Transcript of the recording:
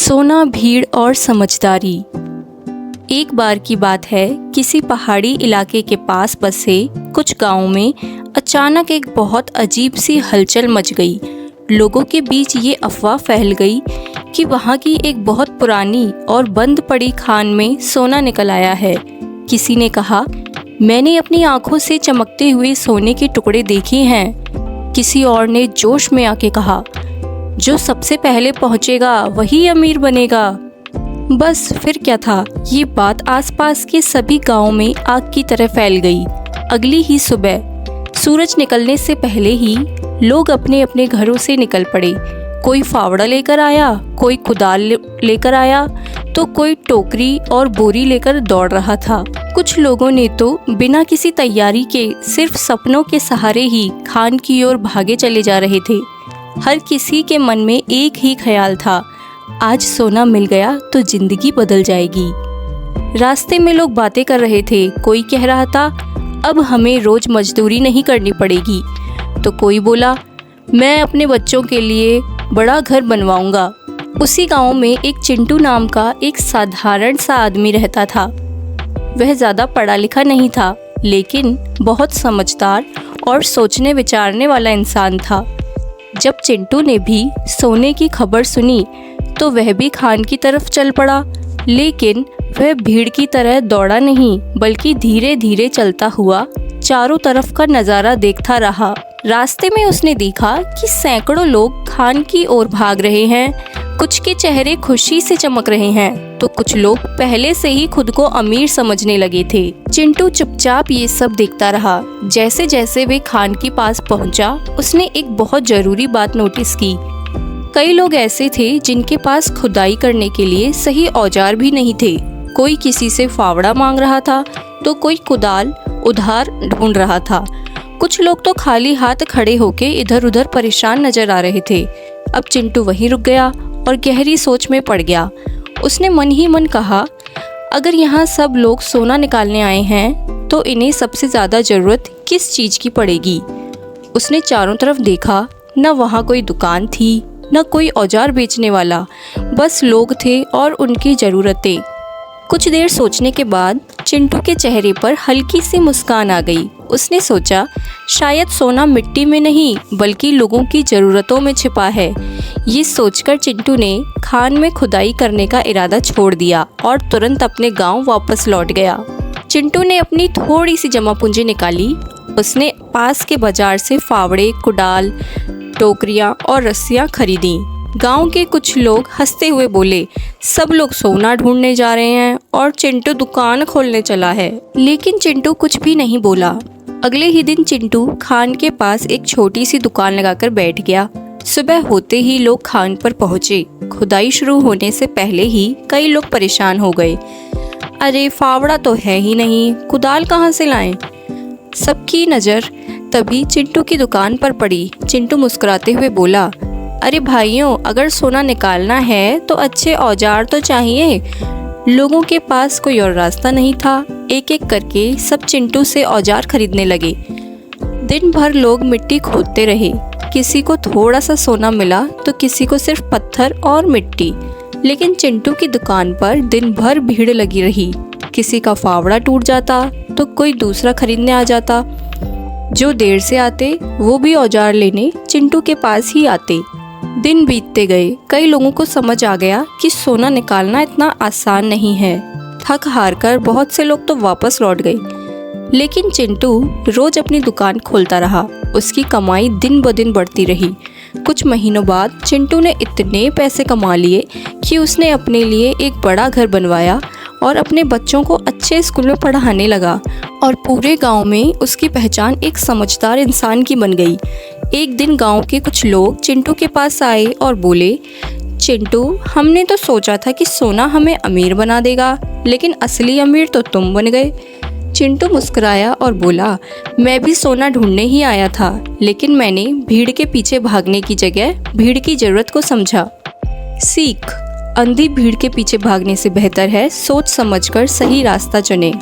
सोना, भीड़ और समझदारी। एक बार की बात है, किसी पहाड़ी इलाके के पास बसे कुछ गांवों में अचानक एक बहुत अजीब सी हलचल मच गई। लोगों के बीच ये अफवाह फैल गई कि वहाँ की एक बहुत पुरानी और बंद पड़ी खान में सोना निकल आया है। किसी ने कहा, मैंने अपनी आंखों से चमकते हुए सोने के टुकड़े देखे हैं। किसी और ने जोश में आके कहा, जो सबसे पहले पहुंचेगा वही अमीर बनेगा। बस फिर क्या था, ये बात आसपास के सभी गांवों में आग की तरह फैल गई। अगली ही सुबह सूरज निकलने से पहले ही लोग अपने अपने घरों से निकल पड़े। कोई फावड़ा लेकर आया, कोई कुदाल लेकर आया, तो कोई टोकरी और बोरी लेकर दौड़ रहा था। कुछ लोगों ने तो बिना किसी तैयारी के सिर्फ सपनों के सहारे ही खान की ओर भागे चले जा रहे थे। हर किसी के मन में एक ही ख्याल था, आज सोना मिल गया तो जिंदगी बदल जाएगी। रास्ते में लोग बातें कर रहे थे। कोई कह रहा था, अब हमें रोज मजदूरी नहीं करनी पड़ेगी, तो कोई बोला, मैं अपने बच्चों के लिए बड़ा घर बनवाऊंगा। उसी गांव में एक चिंटू नाम का एक साधारण सा आदमी रहता था। वह ज़्यादा पढ़ा लिखा नहीं था, लेकिन बहुत समझदार और सोचने विचारने वाला इंसान था। जब चिंटू ने भी सोने की खबर सुनी तो वह भी खान की तरफ चल पड़ा, लेकिन वह भीड़ की तरह दौड़ा नहीं, बल्कि धीरे धीरे चलता हुआ चारों तरफ का नज़ारा देखता रहा। रास्ते में उसने देखा कि सैकड़ों लोग खान की ओर भाग रहे हैं। कुछ के चेहरे खुशी से चमक रहे हैं, तो कुछ लोग पहले से ही खुद को अमीर समझने लगे थे। चिंटू चुपचाप ये सब देखता रहा। जैसे जैसे वे खान के पास पहुंचा, उसने एक बहुत जरूरी बात नोटिस की। कई लोग ऐसे थे जिनके पास खुदाई करने के लिए सही औजार भी नहीं थे। कोई किसी से फावड़ा मांग रहा था, तो कोई कुदाल उधार ढूंढ रहा था। कुछ लोग तो खाली हाथ खड़े होके इधर उधर परेशान नजर आ रहे थे। अब चिंटू वहीं रुक गया और गहरी सोच में पड़ गया। उसने मन ही मन कहा, अगर यहाँ सब लोग सोना निकालने आए हैं तो इन्हें सबसे ज़्यादा ज़रूरत किस चीज़ की पड़ेगी। उसने चारों तरफ देखा, न वहाँ कोई दुकान थी, न कोई औजार बेचने वाला, बस लोग थे और उनकी ज़रूरतें। कुछ देर सोचने के बाद चिंटू के चेहरे पर हल्की सी मुस्कान आ गई। उसने सोचा, शायद सोना मिट्टी में नहीं बल्कि लोगों की ज़रूरतों में छिपा है। ये सोचकर चिंटू ने खान में खुदाई करने का इरादा छोड़ दिया और तुरंत अपने गांव वापस लौट गया। चिंटू ने अपनी थोड़ी सी जमा पूंजी निकाली। उसने पास के बाजार से फावड़े, कुदाल, टोकरियाँ और रस्सियाँ खरीदी। गांव के कुछ लोग हंसते हुए बोले, सब लोग सोना ढूंढने जा रहे हैं और चिंटू दुकान खोलने चला है। लेकिन चिंटू कुछ भी नहीं बोला। अगले ही दिन चिंटू खान के पास एक छोटी सी दुकान लगाकर बैठ गया। सुबह होते ही लोग खान पर पहुंचे। खुदाई शुरू होने से पहले ही कई लोग परेशान हो गए। अरे, फावड़ा तो है ही नहीं, कुदाल कहाँ से लाएं? सबकी नज़र तभी चिंटू की दुकान पर पड़ी। चिंटू मुस्कुराते हुए बोला, अरे भाइयों, अगर सोना निकालना है तो अच्छे औजार तो चाहिए। लोगों के पास कोई और रास्ता नहीं था। एक एक करके सब चिंटू से औजार खरीदने लगे। दिन भर लोग मिट्टी खोदते रहे। किसी को थोड़ा सा सोना मिला तो किसी को सिर्फ पत्थर और मिट्टी। लेकिन चिंटू की दुकान पर दिन भर भीड़ लगी रही। किसी का फावड़ा टूट जाता तो कोई दूसरा खरीदने आ जाता। जो देर से आते वो भी औजार लेने चिंटू के पास ही आते। दिन बीतते गए। कई लोगों को समझ आ गया कि सोना निकालना इतना आसान नहीं है। थक हार कर बहुत से लोग तो वापस लौट गए। लेकिन चिंटू रोज अपनी दुकान खोलता रहा। उसकी कमाई दिन ब दिन बढ़ती रही। कुछ महीनों बाद चिंटू ने इतने पैसे कमा लिए कि उसने अपने लिए एक बड़ा घर बनवाया और अपने बच्चों को अच्छे स्कूल में पढ़ाने लगा। और पूरे गांव में उसकी पहचान एक समझदार इंसान की बन गई। एक दिन गांव के कुछ लोग चिंटू के पास आए और बोले, चिंटू, हमने तो सोचा था कि सोना हमें अमीर बना देगा, लेकिन असली अमीर तो तुम बन गए। चिंटू मुस्कुराया और बोला, मैं भी सोना ढूंढने ही आया था, लेकिन मैंने भीड़ के पीछे भागने की जगह भीड़ की ज़रूरत को समझा। सीख, अंधी भीड़ के पीछे भागने से बेहतर है सोच समझकर सही रास्ता चुने।